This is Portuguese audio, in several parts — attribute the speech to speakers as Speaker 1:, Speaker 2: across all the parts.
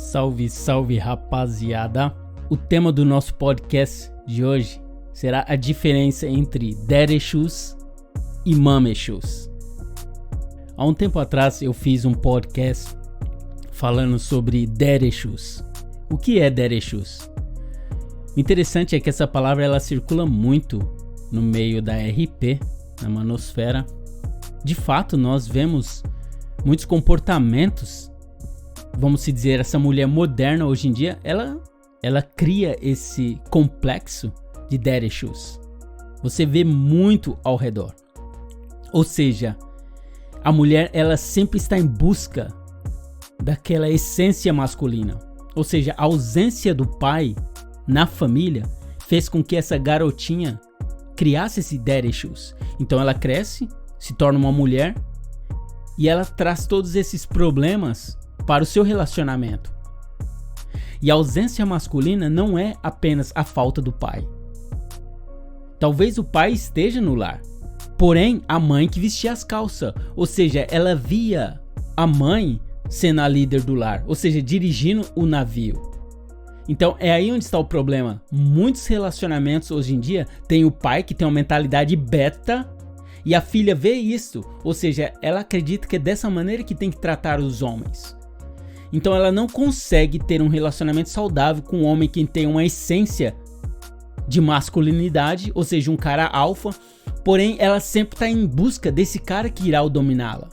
Speaker 1: Salve, salve, rapaziada! O tema do nosso podcast de hoje será a diferença entre Daddy Issues e Mom Issues. Há um tempo atrás eu fiz um podcast falando sobre Daddy Issues. O que é Daddy Issues? O interessante é que essa palavra ela circula muito no meio da RP, na manosfera. De fato, nós vemos muitos comportamentos, vamos dizer, essa mulher moderna hoje em dia, ela cria esse complexo de Daddy Issues. Você vê muito ao redor. Ou seja, a mulher ela sempre está em busca daquela essência masculina. Ou seja, a ausência do pai na família fez com que essa garotinha criasse esse Daddy Issues. Então ela cresce, se torna uma mulher e ela traz todos esses problemas para o seu relacionamento. E a ausência masculina não é apenas a falta do pai. Talvez o pai esteja no lar, porém a mãe que vestia as calças, ou seja, ela via a mãe sendo a líder do lar, ou seja, dirigindo o navio. Então é aí onde está o problema. Muitos relacionamentos hoje em dia tem o pai que tem uma mentalidade beta e a filha vê isso, ou seja, ela acredita que é dessa maneira que tem que tratar os homens. Então ela não consegue ter um relacionamento saudável com um homem que tem uma essência de masculinidade, ou seja, um cara alfa, porém ela sempre está em busca desse cara que irá dominá-la.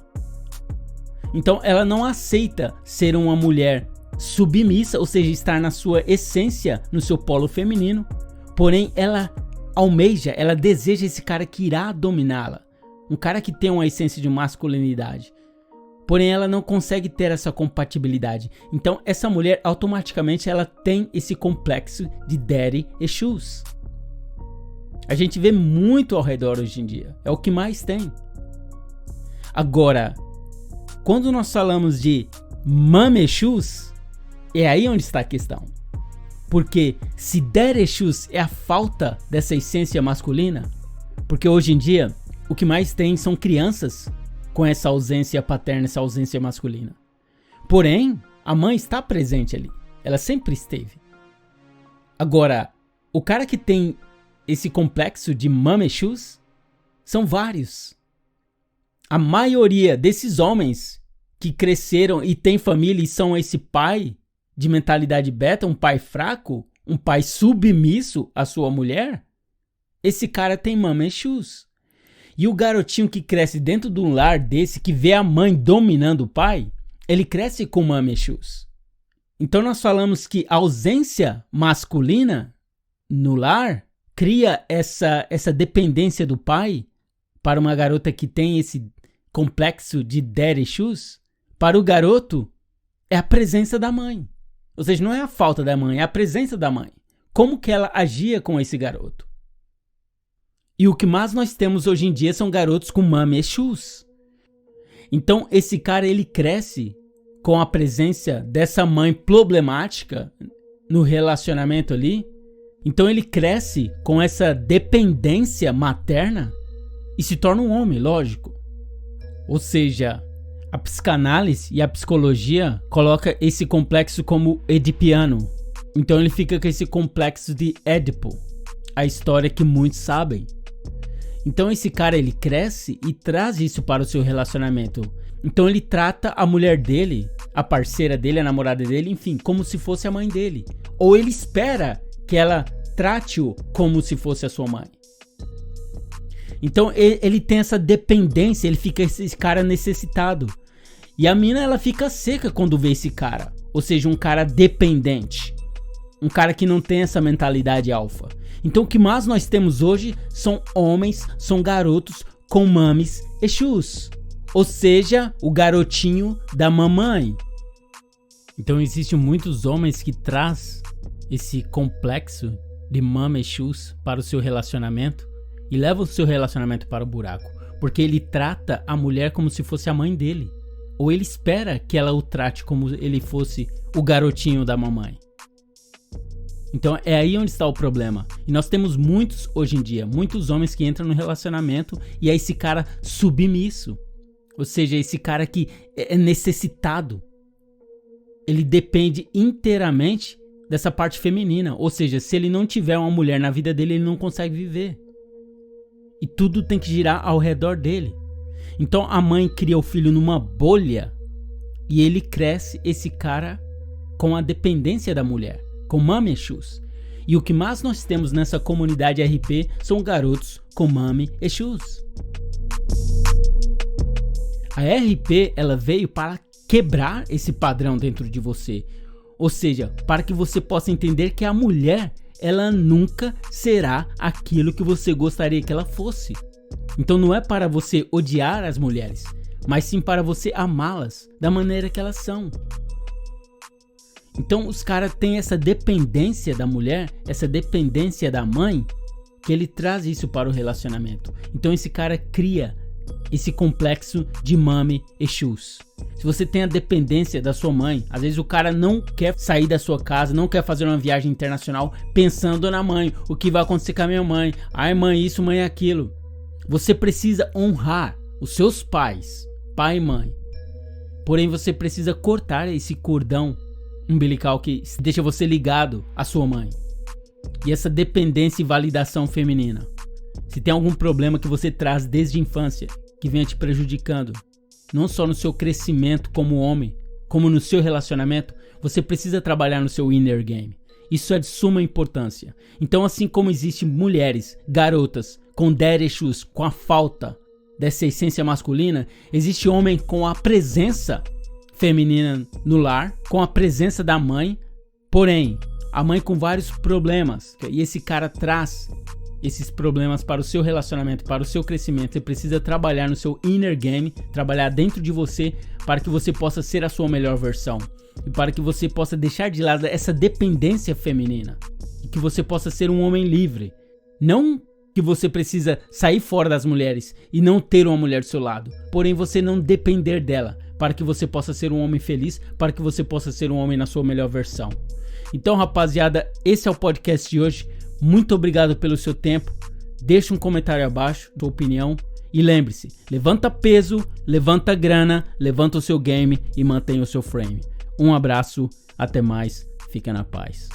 Speaker 1: Então ela não aceita ser uma mulher submissa, ou seja, estar na sua essência, no seu polo feminino, porém ela almeja, ela deseja esse cara que irá dominá-la, um cara que tem uma essência de masculinidade. Porém ela não consegue ter essa compatibilidade. Então essa mulher automaticamente ela tem esse complexo de Daddy Issues. A gente vê muito ao redor hoje em dia. É o que mais tem. Agora, quando nós falamos de Mom Issues, é aí onde está a questão. Porque se Daddy Issues é a falta dessa essência masculina, porque hoje em dia o que mais tem são crianças com essa ausência paterna, essa ausência masculina. Porém, a mãe está presente ali. Ela sempre esteve. Agora, o cara que tem esse complexo de Mom Issues são vários. A maioria desses homens que cresceram e têm família e são esse pai de mentalidade beta, um pai fraco, um pai submisso à sua mulher, esse cara tem Mom Issues. E o garotinho que cresce dentro de um lar desse, que vê a mãe dominando o pai, ele cresce com Mom Issues. Então nós falamos que a ausência masculina no lar cria essa dependência do pai para uma garota que tem esse complexo de Daddy Issues. Para o garoto, é a presença da mãe. Ou seja, não é a falta da mãe, é a presença da mãe. Como que ela agia com esse garoto? E o que mais nós temos hoje em dia são garotos com Mom Issues. Então esse cara ele cresce com a presença dessa mãe problemática no relacionamento ali. Então ele cresce com essa dependência materna e se torna um homem, lógico. Ou seja, a psicanálise e a psicologia coloca esse complexo como edipiano. Então ele fica com esse complexo de Édipo, a história que muitos sabem. Então esse cara ele cresce e traz isso para o seu relacionamento. Então ele trata a mulher dele, a parceira dele, a namorada dele, enfim, como se fosse a mãe dele. Ou ele espera que ela trate-o como se fosse a sua mãe. Então ele tem essa dependência, ele fica esse cara necessitado. E a mina ela fica seca quando vê esse cara. Ou seja, um cara dependente. Um cara que não tem essa mentalidade alfa. Então o que mais nós temos hoje são homens, são garotos com Mom Issues. Ou seja, o garotinho da mamãe. Então existem muitos homens que traz esse complexo de Mom Issues para o seu relacionamento e leva o seu relacionamento para o buraco. Porque ele trata a mulher como se fosse a mãe dele. Ou ele espera que ela o trate como ele fosse o garotinho da mamãe. Então é aí onde está o problema. E nós temos muitos hoje em dia, muitos homens que entram no relacionamento e é esse cara submisso. Ou seja, esse cara que é necessitado. ele depende inteiramente dessa parte feminina. Ou seja, se ele não tiver uma mulher na vida dele, ele não consegue viver. E tudo tem que girar ao redor dele. Então a mãe cria o filho numa bolha e ele cresce, esse cara, com a dependência da mulher, com mommy issues. E o que mais nós temos nessa comunidade RP são garotos com mommy issues. A RP, ela veio para quebrar esse padrão dentro de você. Ou seja, para que você possa entender que a mulher, ela nunca será aquilo que você gostaria que ela fosse. Então não é para você odiar as mulheres, mas sim para você amá-las da maneira que elas são. Então os caras têm essa dependência da mulher, essa dependência da mãe, que ele traz isso para o relacionamento. Então esse cara cria esse complexo de mommy issues. Se você tem a dependência da sua mãe, às vezes o cara não quer sair da sua casa, não quer fazer uma viagem internacional pensando na mãe. O que vai acontecer com a minha mãe? Ai mãe isso, mãe aquilo. Você precisa honrar os seus pais, pai e mãe. Porém você precisa cortar esse cordão umbilical que deixa você ligado à sua mãe. E essa dependência e validação feminina. Se tem algum problema que você traz desde a infância, que venha te prejudicando, não só no seu crescimento como homem, como no seu relacionamento, você precisa trabalhar no seu inner game. Isso é de suma importância. Então assim como existem mulheres, garotas, com daddy issues, com a falta dessa essência masculina, existe homem com a presença feminina no lar, com a presença da mãe, porém, a mãe com vários problemas, e esse cara traz esses problemas para o seu relacionamento, para o seu crescimento. Você precisa trabalhar no seu inner game, trabalhar dentro de você para que você possa ser a sua melhor versão e para que você possa deixar de lado essa dependência feminina e que você possa ser um homem livre. Não que você precisa sair fora das mulheres e não ter uma mulher do seu lado, porém você não depender dela, para que você possa ser um homem feliz, para que você possa ser um homem na sua melhor versão. Então, rapaziada, esse é o podcast de hoje. Muito obrigado pelo seu tempo. Deixe um comentário abaixo, sua opinião. E lembre-se, levanta peso, levanta grana, levanta o seu game e mantenha o seu frame. Um abraço, até mais, fica na paz.